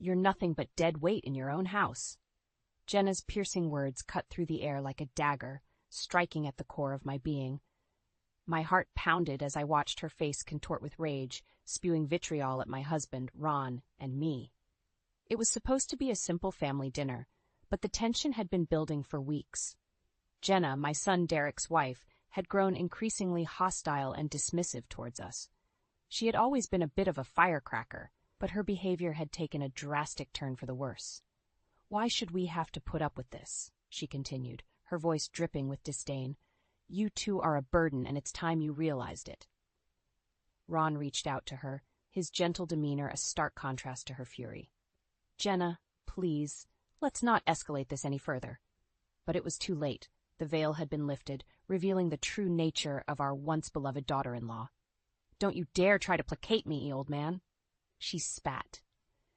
You're nothing but dead weight in your own house." Jenna's piercing words cut through the air like a dagger, striking at the core of my being. My heart pounded as I watched her face contort with rage, spewing vitriol at my husband, Ron, and me. It was supposed to be a simple family dinner, but the tension had been building for weeks. Jenna, my son Derek's wife, had grown increasingly hostile and dismissive towards us. She had always been a bit of a firecracker, but her behavior had taken a drastic turn for the worse. "Why should we have to put up with this?" she continued, her voice dripping with disdain. "You two are a burden, and it's time you realized it." Ron reached out to her, his gentle demeanor a stark contrast to her fury. "Jenna, please, let's not escalate this any further." But it was too late. The veil had been lifted, revealing the true nature of our once-beloved daughter-in-law. "Don't you dare try to placate me, old man." She spat.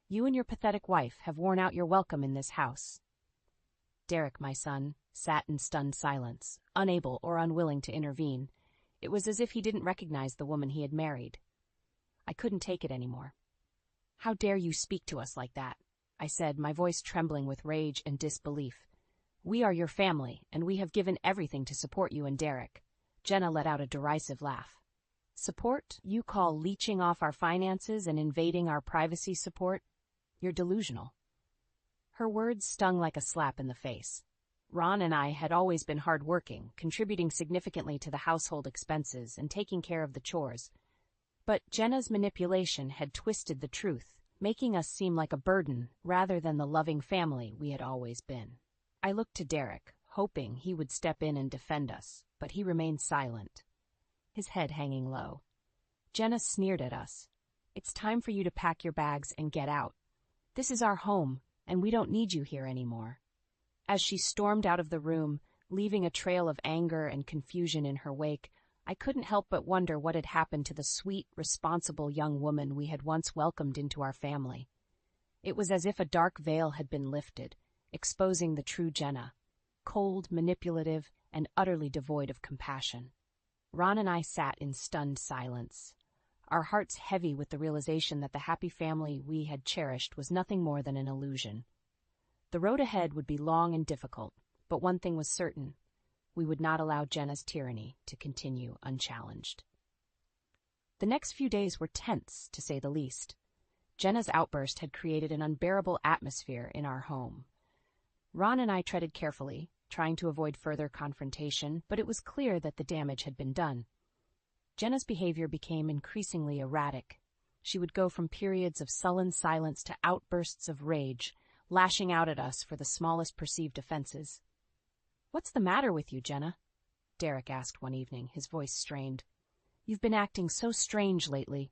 "You and your pathetic wife have worn out your welcome in this house." Derek, my son, sat in stunned silence, unable or unwilling to intervene. It was as if he didn't recognize the woman he had married. I couldn't take it anymore. "How dare you speak to us like that?" I said, my voice trembling with rage and disbelief. "We are your family, and we have given everything to support you and Derek." Jenna let out a derisive laugh. "Support? You call leeching off our finances and invading our privacy support? You're delusional." Her words stung like a slap in the face. Ron and I had always been hard-working, contributing significantly to the household expenses and taking care of the chores. But Jenna's manipulation had twisted the truth, making us seem like a burden rather than the loving family we had always been. I looked to Derek, hoping he would step in and defend us, but he remained silent, his head hanging low. Jenna sneered at us. "It's time for you to pack your bags and get out. This is our home, and we don't need you here anymore." As she stormed out of the room, leaving a trail of anger and confusion in her wake, I couldn't help but wonder what had happened to the sweet, responsible young woman we had once welcomed into our family. It was as if a dark veil had been lifted, exposing the true Jenna, cold, manipulative, and utterly devoid of compassion. Ron and I sat in stunned silence, our hearts heavy with the realization that the happy family we had cherished was nothing more than an illusion. The road ahead would be long and difficult, but one thing was certain: we would not allow Jenna's tyranny to continue unchallenged. The next few days were tense, to say the least. Jenna's outburst had created an unbearable atmosphere in our home. Ron and I treaded carefully, trying to avoid further confrontation, but it was clear that the damage had been done. Jenna's behavior became increasingly erratic. She would go from periods of sullen silence to outbursts of rage, lashing out at us for the smallest perceived offenses. "What's the matter with you, Jenna?" Derek asked one evening, his voice strained. "You've been acting so strange lately."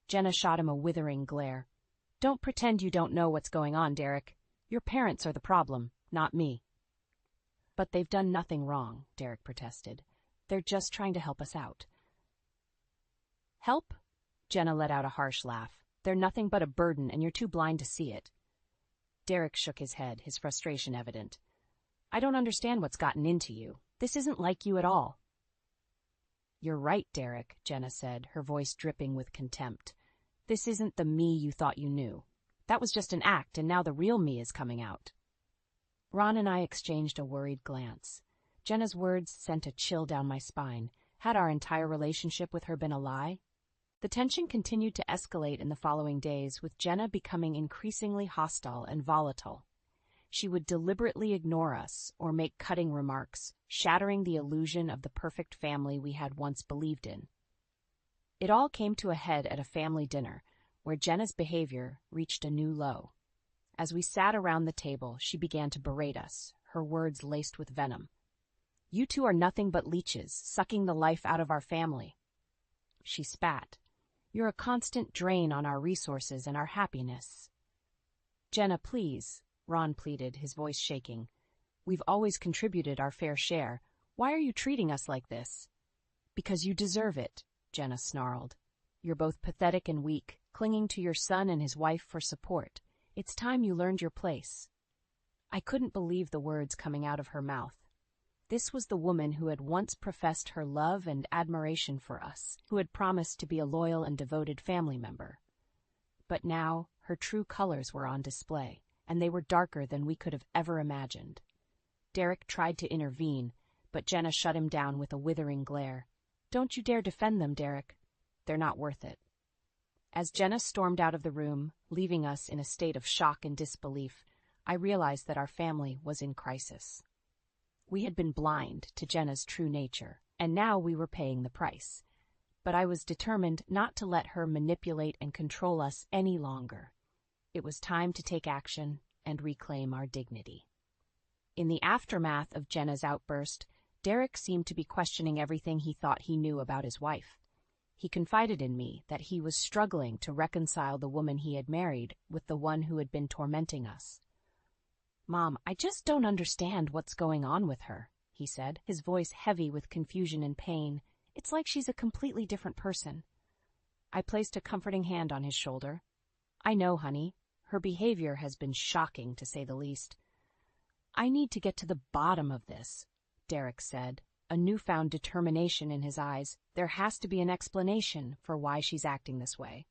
Jenna shot him a withering glare. "Don't pretend you don't know what's going on, Derek. Your parents are the problem, not me." "But they've done nothing wrong," Derek protested. "They're just trying to help us out." "Help?" Jenna let out a harsh laugh. "They're nothing but a burden, and you're too blind to see it." Derek shook his head, his frustration evident. "I don't understand what's gotten into you. This isn't like you at all." "You're right, Derek," Jenna said, her voice dripping with contempt. "This isn't the me you thought you knew. That was just an act, and now the real me is coming out." Ron and I exchanged a worried glance. Jenna's words sent a chill down my spine. Had our entire relationship with her been a lie? The tension continued to escalate in the following days, with Jenna becoming increasingly hostile and volatile. She would deliberately ignore us or make cutting remarks, shattering the illusion of the perfect family we had once believed in. It all came to a head at a family dinner, where Jenna's behavior reached a new low. As we sat around the table, she began to berate us, her words laced with venom. "You two are nothing but leeches, sucking the life out of our family." She spat. "You're a constant drain on our resources and our happiness." "Jenna, please," Ron pleaded, his voice shaking. "We've always contributed our fair share. Why are you treating us like this?" "Because you deserve it," Jenna snarled. "You're both pathetic and weak, clinging to your son and his wife for support. It's time you learned your place." I couldn't believe the words coming out of her mouth. This was the woman who had once professed her love and admiration for us, who had promised to be a loyal and devoted family member. But now, her true colors were on display, and they were darker than we could have ever imagined. Derek tried to intervene, but Jenna shut him down with a withering glare. "Don't you dare defend them, Derek. They're not worth it." As Jenna stormed out of the room, leaving us in a state of shock and disbelief, I realized that our family was in crisis. We had been blind to Jenna's true nature, and now we were paying the price. But I was determined not to let her manipulate and control us any longer. It was time to take action and reclaim our dignity. In the aftermath of Jenna's outburst, Derek seemed to be questioning everything he thought he knew about his wife. He confided in me that he was struggling to reconcile the woman he had married with the one who had been tormenting us. "Mom, I just don't understand what's going on with her," he said, his voice heavy with confusion and pain. "It's like she's a completely different person." I placed a comforting hand on his shoulder. "I know, honey. Her behavior has been shocking, to say the least." "I need to get to the bottom of this," Derek said, a newfound determination in his eyes. "There has to be an explanation for why she's acting this way."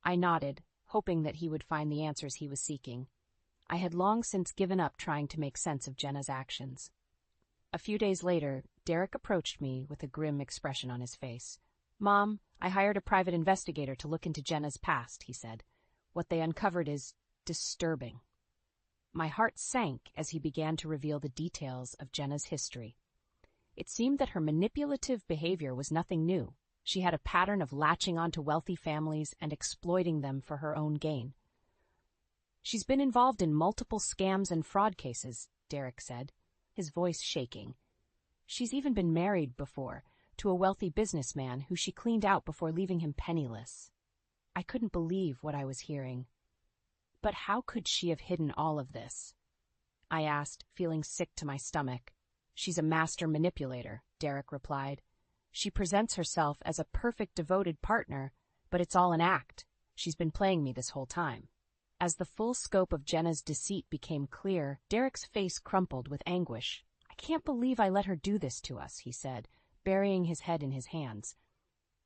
I nodded, hoping that he would find the answers he was seeking. I had long since given up trying to make sense of Jenna's actions. A few days later, Derek approached me with a grim expression on his face. "Mom, I hired a private investigator to look into Jenna's past," he said. "What they uncovered is disturbing." My heart sank as he began to reveal the details of Jenna's history. It seemed that her manipulative behavior was nothing new. She had a pattern of latching onto wealthy families and exploiting them for her own gain. "She's been involved in multiple scams and fraud cases," Derek said, his voice shaking. "She's even been married before, to a wealthy businessman who she cleaned out before leaving him penniless." I couldn't believe what I was hearing. "But how could she have hidden all of this?" I asked, feeling sick to my stomach. "She's a master manipulator," Derek replied. "She presents herself as a perfect devoted partner, but it's all an act. She's been playing me this whole time." As the full scope of Jenna's deceit became clear, Derek's face crumpled with anguish. "I can't believe I let her do this to us," he said, burying his head in his hands.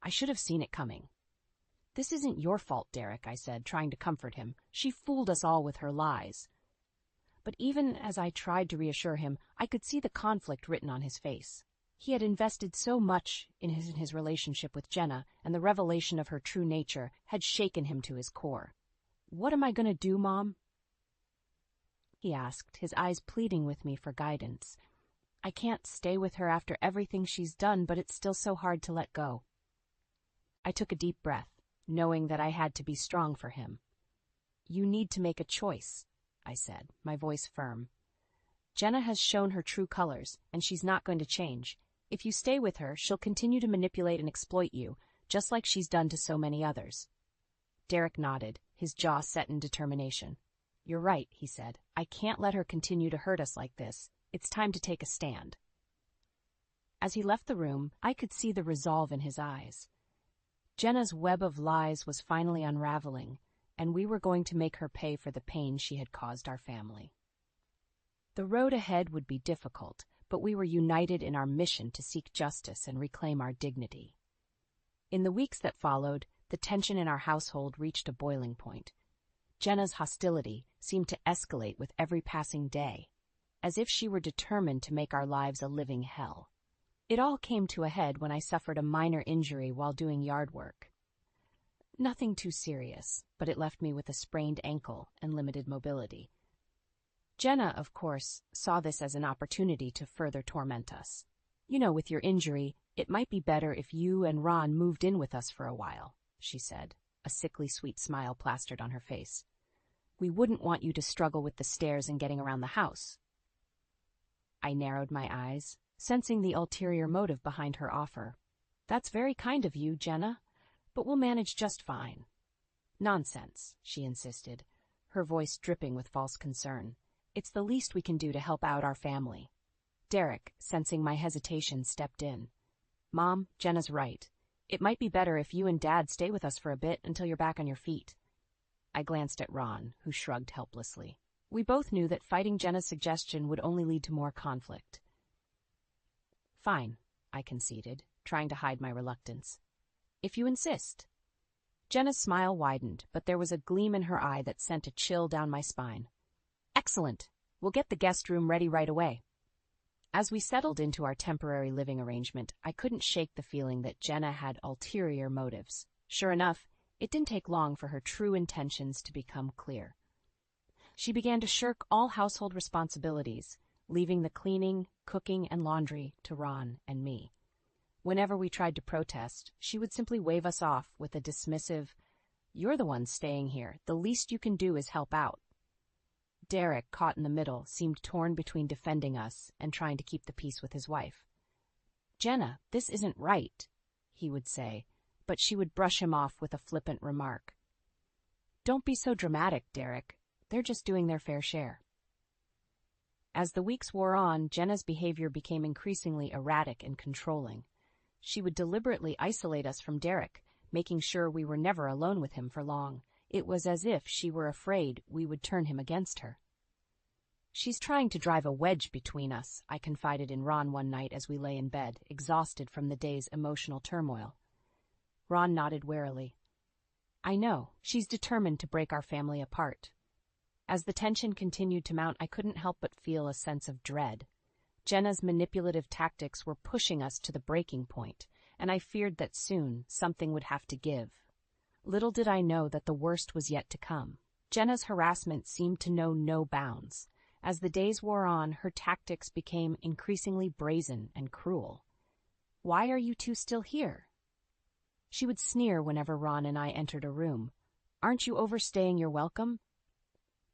"I should have seen it coming." "This isn't your fault, Derek," I said, trying to comfort him. "She fooled us all with her lies." But even as I tried to reassure him, I could see the conflict written on his face. He had invested so much in his relationship with Jenna, and the revelation of her true nature had shaken him to his core. "What am I going to do, Mom?" he asked, his eyes pleading with me for guidance. "I can't stay with her after everything she's done, but it's still so hard to let go." I took a deep breath, knowing that I had to be strong for him. "You need to make a choice," I said, my voice firm. "Jenna has shown her true colors, and she's not going to change. If you stay with her, she'll continue to manipulate and exploit you, just like she's done to so many others." Derek nodded, his jaw set in determination. "You're right," he said. "I can't let her continue to hurt us like this. It's time to take a stand." As he left the room, I could see the resolve in his eyes. Jenna's web of lies was finally unraveling, and we were going to make her pay for the pain she had caused our family. The road ahead would be difficult, but we were united in our mission to seek justice and reclaim our dignity. In the weeks that followed, the tension in our household reached a boiling point. Jenna's hostility seemed to escalate with every passing day, as if she were determined to make our lives a living hell. It all came to a head when I suffered a minor injury while doing yard work. Nothing too serious, but it left me with a sprained ankle and limited mobility. Jenna, of course, saw this as an opportunity to further torment us. "You know, with your injury, it might be better if you and Ron moved in with us for a while," she said, a sickly sweet smile plastered on her face. "We wouldn't want you to struggle with the stairs and getting around the house." I narrowed my eyes, sensing the ulterior motive behind her offer. "That's very kind of you, Jenna, but we'll manage just fine." "Nonsense," she insisted, her voice dripping with false concern. "It's the least we can do to help out our family." Derek, sensing my hesitation, stepped in. "Mom, Jenna's right. It might be better if you and Dad stay with us for a bit until you're back on your feet." I glanced at Ron, who shrugged helplessly. We both knew that fighting Jenna's suggestion would only lead to more conflict. "Fine," I conceded, trying to hide my reluctance. "If you insist." Jenna's smile widened, but there was a gleam in her eye that sent a chill down my spine. Excellent. We'll get the guest room ready right away. As we settled into our temporary living arrangement, I couldn't shake the feeling that Jenna had ulterior motives. Sure enough, it didn't take long for her true intentions to become clear. She began to shirk all household responsibilities, leaving the cleaning, cooking, and laundry to Ron and me. Whenever we tried to protest, she would simply wave us off with a dismissive, "You're the one staying here. The least you can do is help out." Derek, caught in the middle, seemed torn between defending us and trying to keep the peace with his wife. "Jenna, this isn't right," he would say, but she would brush him off with a flippant remark. "Don't be so dramatic, Derek. They're just doing their fair share." As the weeks wore on, Jenna's behavior became increasingly erratic and controlling. She would deliberately isolate us from Derek, making sure we were never alone with him for long. It was as if she were afraid we would turn him against her. "She's trying to drive a wedge between us," I confided in Ron one night as we lay in bed, exhausted from the day's emotional turmoil. Ron nodded warily. "I know. She's determined to break our family apart." As the tension continued to mount, I couldn't help but feel a sense of dread. Jenna's manipulative tactics were pushing us to the breaking point, and I feared that soon something would have to give. Little did I know that the worst was yet to come. Jenna's harassment seemed to know no bounds. As the days wore on, her tactics became increasingly brazen and cruel. "Why are you two still here?" She would sneer whenever Ron and I entered a room. "Aren't you overstaying your welcome?"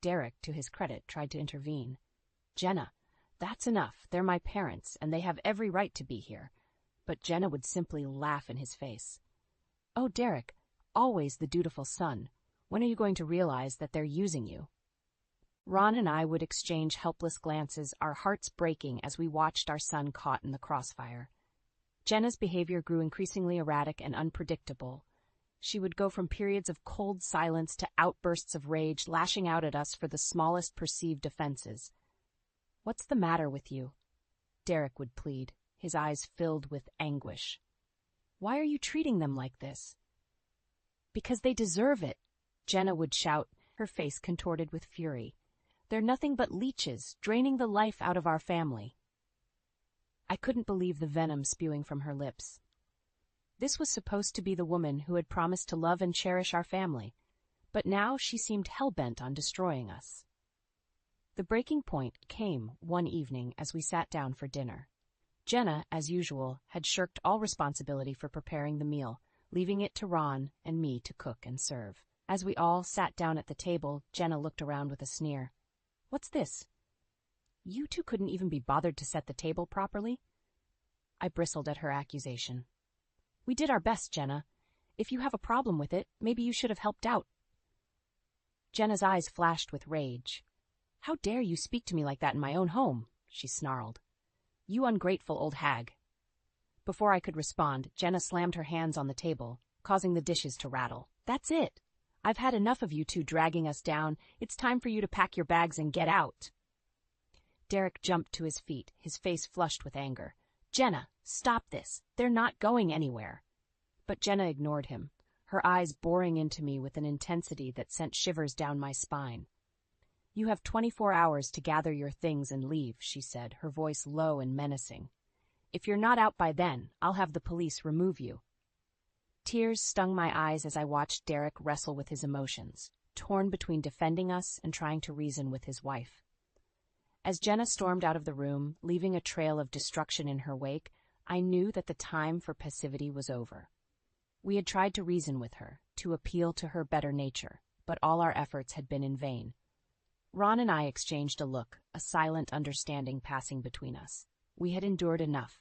Derek, to his credit, tried to intervene. "Jenna, that's enough. They're my parents, and they have every right to be here." But Jenna would simply laugh in his face. "Oh, Derek, always the dutiful son. When are you going to realize that they're using you?" Ron and I would exchange helpless glances, our hearts breaking as we watched our son caught in the crossfire. Jenna's behavior grew increasingly erratic and unpredictable. She would go from periods of cold silence to outbursts of rage, lashing out at us for the smallest perceived offenses. "What's the matter with you?" Derek would plead, his eyes filled with anguish. "Why are you treating them like this?" "Because they deserve it," Jenna would shout, her face contorted with fury. "They're nothing but leeches, draining the life out of our family." I couldn't believe the venom spewing from her lips. This was supposed to be the woman who had promised to love and cherish our family, but now she seemed hell-bent on destroying us. The breaking point came one evening as we sat down for dinner. Jenna, as usual, had shirked all responsibility for preparing the meal, leaving it to Ron and me to cook and serve. As we all sat down at the table, Jenna looked around with a sneer. "What's this? You two couldn't even be bothered to set the table properly?" I bristled at her accusation. "We did our best, Jenna. If you have a problem with it, maybe you should have helped out." Jenna's eyes flashed with rage. "How dare you speak to me like that in my own home?" she snarled. "You ungrateful old hag." Before I could respond, Jenna slammed her hands on the table, causing the dishes to rattle. "That's it. I've had enough of you two dragging us down. It's time for you to pack your bags and get out." Derek jumped to his feet, his face flushed with anger. "Jenna, stop this. They're not going anywhere." But Jenna ignored him, her eyes boring into me with an intensity that sent shivers down my spine. "You have 24 hours to gather your things and leave," she said, her voice low and menacing. "If you're not out by then, I'll have the police remove you." Tears stung my eyes as I watched Derek wrestle with his emotions, torn between defending us and trying to reason with his wife. As Jenna stormed out of the room, leaving a trail of destruction in her wake, I knew that the time for passivity was over. We had tried to reason with her, to appeal to her better nature, but all our efforts had been in vain. Ron and I exchanged a look, a silent understanding passing between us. We had endured enough.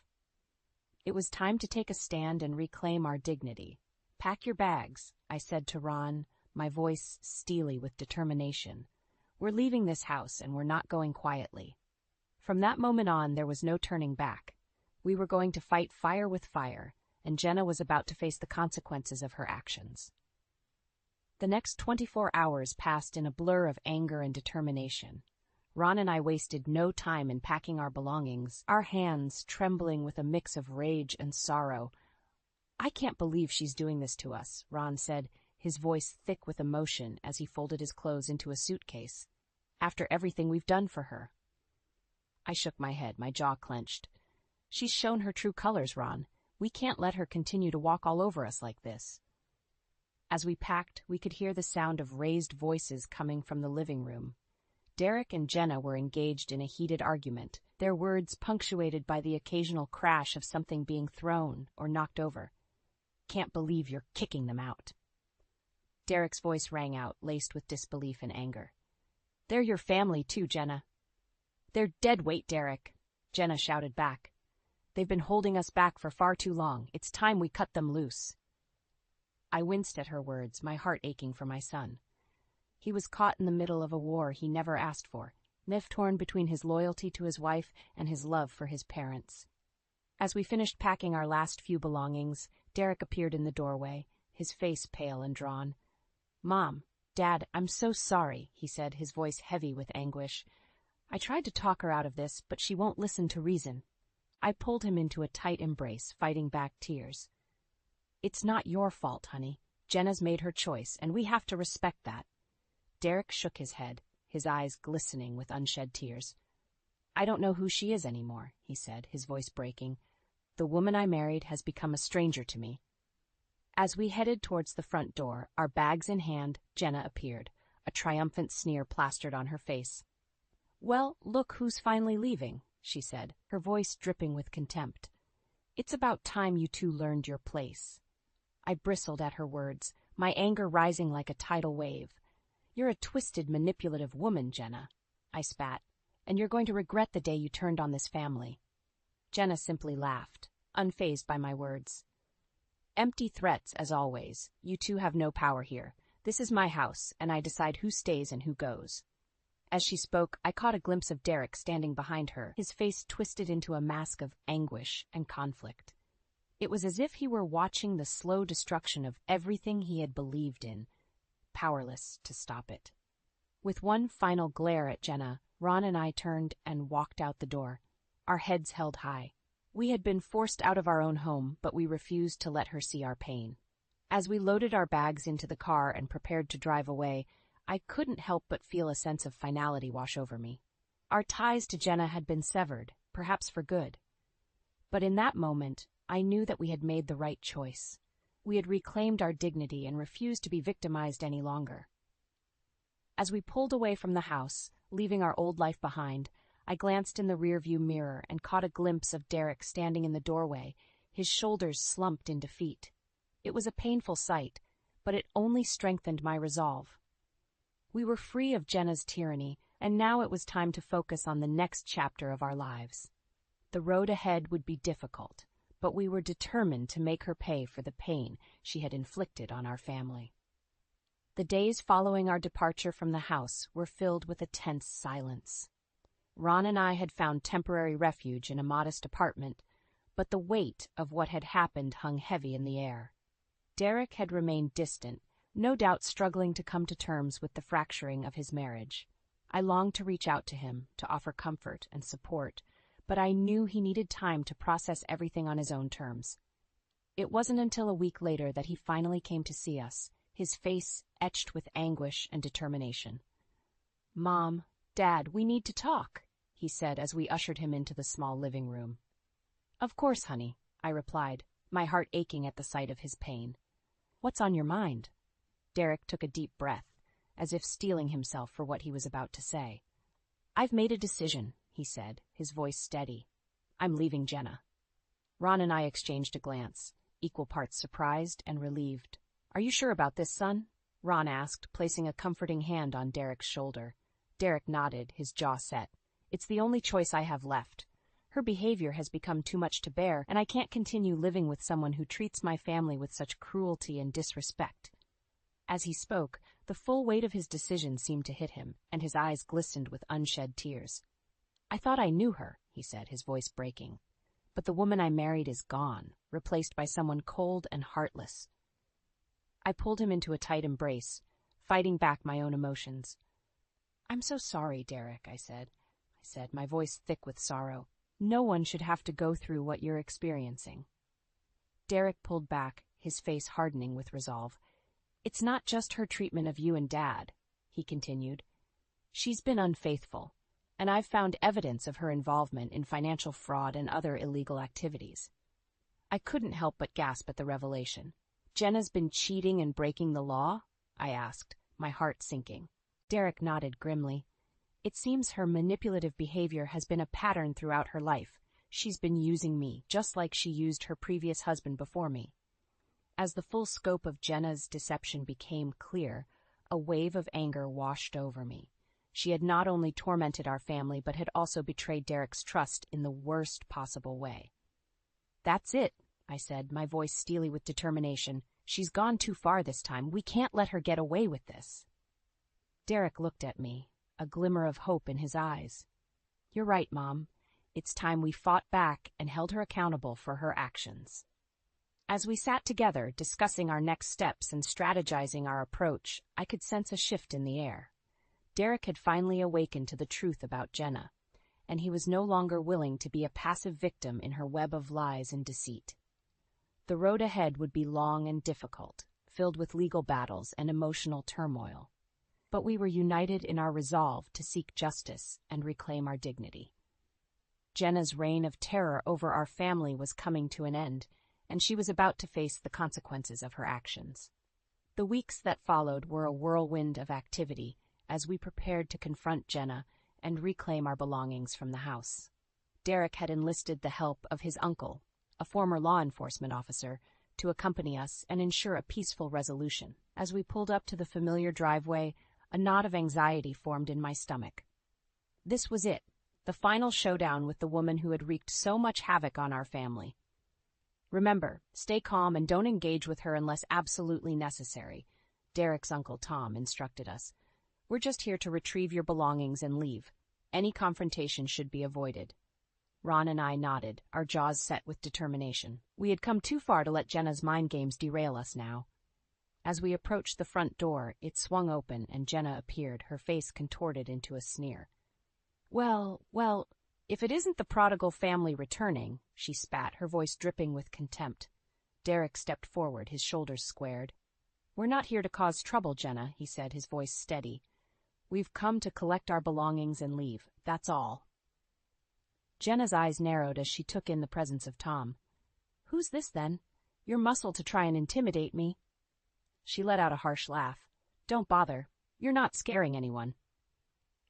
It was time to take a stand and reclaim our dignity. "Pack your bags," I said to Ron, my voice steely with determination. "We're leaving this house, and we're not going quietly." From that moment on, there was no turning back. We were going to fight fire with fire, and Jenna was about to face the consequences of her actions. The next 24 hours passed in a blur of anger and determination. Ron and I wasted no time in packing our belongings, our hands trembling with a mix of rage and sorrow. "I can't believe she's doing this to us," Ron said. his voice thick with emotion as he folded his clothes into a suitcase. "After everything we've done for her." I shook my head, my jaw clenched. "She's shown her true colors, Ron. We can't let her continue to walk all over us like this." As we packed, we could hear the sound of raised voices coming from the living room. Derek and Jenna were engaged in a heated argument, their words punctuated by the occasional crash of something being thrown or knocked over. "Can't believe you're kicking them out." Derek's voice rang out, laced with disbelief and anger. "They're your family too, Jenna." "They're dead weight, Derek," Jenna shouted back. "They've been holding us back for far too long. It's time we cut them loose." I winced at her words, my heart aching for my son. He was caught in the middle of a war he never asked for, torn between his loyalty to his wife and his love for his parents. As we finished packing our last few belongings, Derek appeared in the doorway, his face pale and drawn. "Mom, Dad, I'm so sorry," he said, his voice heavy with anguish. "I tried to talk her out of this, but she won't listen to reason." I pulled him into a tight embrace, fighting back tears. "It's not your fault, honey. Jenna's made her choice, and we have to respect that." Derek shook his head, his eyes glistening with unshed tears. "I don't know who she is anymore," he said, his voice breaking. "The woman I married has become a stranger to me." As we headed towards the front door, our bags in hand, Jenna appeared, a triumphant sneer plastered on her face. "Well, look who's finally leaving," she said, her voice dripping with contempt. "It's about time you two learned your place." I bristled at her words, my anger rising like a tidal wave. "You're a twisted, manipulative woman, Jenna," I spat, "and you're going to regret the day you turned on this family." Jenna simply laughed, unfazed by my words. "Empty threats, as always. You two have no power here. This is my house, and I decide who stays and who goes." As she spoke, I caught a glimpse of Derek standing behind her, his face twisted into a mask of anguish and conflict. It was as if he were watching the slow destruction of everything he had believed in, powerless to stop it. With one final glare at Jenna, Ron and I turned and walked out the door, our heads held high. We had been forced out of our own home, but we refused to let her see our pain. As we loaded our bags into the car and prepared to drive away, I couldn't help but feel a sense of finality wash over me. Our ties to Jenna had been severed, perhaps for good. But in that moment, I knew that we had made the right choice. We had reclaimed our dignity and refused to be victimized any longer. As we pulled away from the house, leaving our old life behind, I glanced in the rearview mirror and caught a glimpse of Derek standing in the doorway, his shoulders slumped in defeat. It was a painful sight, but it only strengthened my resolve. We were free of Jenna's tyranny, and now it was time to focus on the next chapter of our lives. The road ahead would be difficult, but we were determined to make her pay for the pain she had inflicted on our family. The days following our departure from the house were filled with a tense silence. Ron and I had found temporary refuge in a modest apartment, but the weight of what had happened hung heavy in the air. Derek had remained distant, no doubt struggling to come to terms with the fracturing of his marriage. I longed to reach out to him, to offer comfort and support, but I knew he needed time to process everything on his own terms. It wasn't until a week later that he finally came to see us, his face etched with anguish and determination. "Mom, Dad, we need to talk," he said as we ushered him into the small living room. "Of course, honey," I replied, my heart aching at the sight of his pain. "What's on your mind?" Derek took a deep breath, as if steeling himself for what he was about to say. "I've made a decision," he said, his voice steady. "I'm leaving Jenna." Ron and I exchanged a glance, equal parts surprised and relieved. "Are you sure about this, son?" Ron asked, placing a comforting hand on Derek's shoulder. Derek nodded, his jaw set. "It's the only choice I have left. Her behavior has become too much to bear, and I can't continue living with someone who treats my family with such cruelty and disrespect." As he spoke, the full weight of his decision seemed to hit him, and his eyes glistened with unshed tears. "I thought I knew her," he said, his voice breaking. "But the woman I married is gone, replaced by someone cold and heartless." I pulled him into a tight embrace, fighting back my own emotions. "I'm so sorry, Derek," I said, my voice thick with sorrow. "No one should have to go through what you're experiencing." Derek pulled back, his face hardening with resolve. It's not just her treatment of you and Dad, he continued. She's been unfaithful, and I've found evidence of her involvement in financial fraud and other illegal activities. I couldn't help but gasp at the revelation. Jenna's been cheating and breaking the law? I asked, my heart sinking. Derek nodded grimly. It seems her manipulative behavior has been a pattern throughout her life. She's been using me, just like she used her previous husband before me. As the full scope of Jenna's deception became clear, a wave of anger washed over me. She had not only tormented our family, but had also betrayed Derek's trust in the worst possible way. That's it, I said, my voice steely with determination. She's gone too far this time. We can't let her get away with this. Derek looked at me, a glimmer of hope in his eyes. You're right, Mom. It's time we fought back and held her accountable for her actions. As we sat together, discussing our next steps and strategizing our approach, I could sense a shift in the air. Derek had finally awakened to the truth about Jenna, and he was no longer willing to be a passive victim in her web of lies and deceit. The road ahead would be long and difficult, filled with legal battles and emotional turmoil. But we were united in our resolve to seek justice and reclaim our dignity. Jenna's reign of terror over our family was coming to an end, and she was about to face the consequences of her actions. The weeks that followed were a whirlwind of activity as we prepared to confront Jenna and reclaim our belongings from the house. Derek had enlisted the help of his uncle, a former law enforcement officer, to accompany us and ensure a peaceful resolution. As we pulled up to the familiar driveway, a knot of anxiety formed in my stomach. This was it, the final showdown with the woman who had wreaked so much havoc on our family. Remember, stay calm and don't engage with her unless absolutely necessary, Derek's Uncle Tom instructed us. We're just here to retrieve your belongings and leave. Any confrontation should be avoided. Ron and I nodded, our jaws set with determination. We had come too far to let Jenna's mind games derail us now. As we approached the front door, it swung open and Jenna appeared, her face contorted into a sneer. Well, if it isn't the prodigal family returning, she spat, her voice dripping with contempt. Derek stepped forward, his shoulders squared. We're not here to cause trouble, Jenna, he said, his voice steady. We've come to collect our belongings and leave, that's all. Jenna's eyes narrowed as she took in the presence of Tom. Who's this, then? Your muscle to try and intimidate me? She let out a harsh laugh. Don't bother. You're not scaring anyone.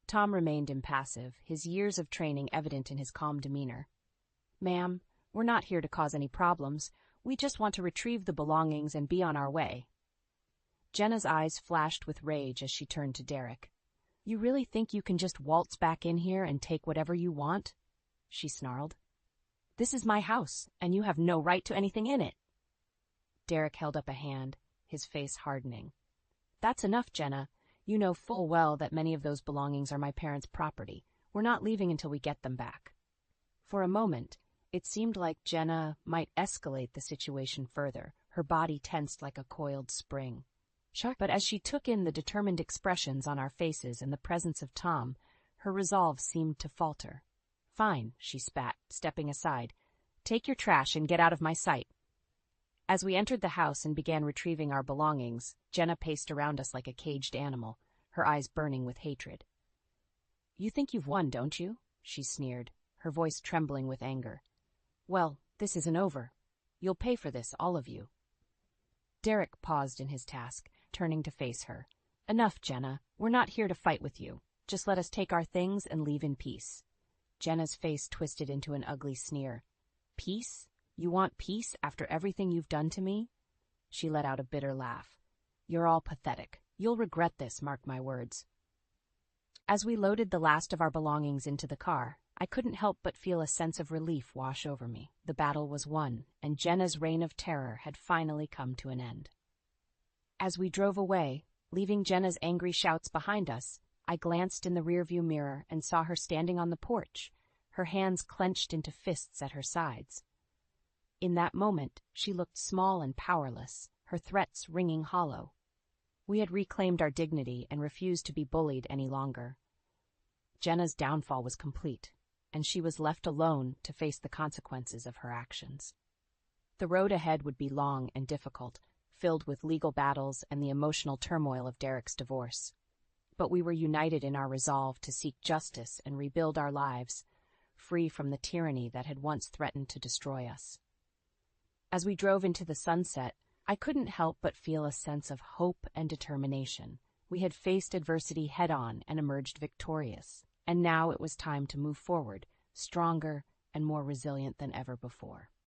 Tom remained impassive, his years of training evident in his calm demeanor. Ma'am, we're not here to cause any problems. We just want to retrieve the belongings and be on our way. Jenna's eyes flashed with rage as she turned to Derek. You really think you can just waltz back in here and take whatever you want? She snarled. This is my house, and you have no right to anything in it. Derek held up a hand, his face hardening. That's enough, Jenna. You know full well that many of those belongings are my parents' property. We're not leaving until we get them back. For a moment, it seemed like Jenna might escalate the situation further, her body tensed like a coiled spring. But as she took in the determined expressions on our faces and the presence of Tom, her resolve seemed to falter. Fine, she spat, stepping aside. Take your trash and get out of my sight. As we entered the house and began retrieving our belongings, Jenna paced around us like a caged animal, her eyes burning with hatred. You think you've won, don't you? She sneered, her voice trembling with anger. Well, this isn't over. You'll pay for this, all of you. Derek paused in his task, turning to face her. Enough, Jenna. We're not here to fight with you. Just let us take our things and leave in peace. Jenna's face twisted into an ugly sneer. Peace? You want peace after everything you've done to me? She let out a bitter laugh. You're all pathetic. You'll regret this, mark my words. As we loaded the last of our belongings into the car, I couldn't help but feel a sense of relief wash over me. The battle was won, and Jenna's reign of terror had finally come to an end. As we drove away, leaving Jenna's angry shouts behind us, I glanced in the rearview mirror and saw her standing on the porch, her hands clenched into fists at her sides. In that moment, she looked small and powerless, her threats ringing hollow. We had reclaimed our dignity and refused to be bullied any longer. Jenna's downfall was complete, and she was left alone to face the consequences of her actions. The road ahead would be long and difficult, filled with legal battles and the emotional turmoil of Derek's divorce. But we were united in our resolve to seek justice and rebuild our lives, free from the tyranny that had once threatened to destroy us. As we drove into the sunset, I couldn't help but feel a sense of hope and determination. We had faced adversity head-on and emerged victorious, and now it was time to move forward, stronger and more resilient than ever before.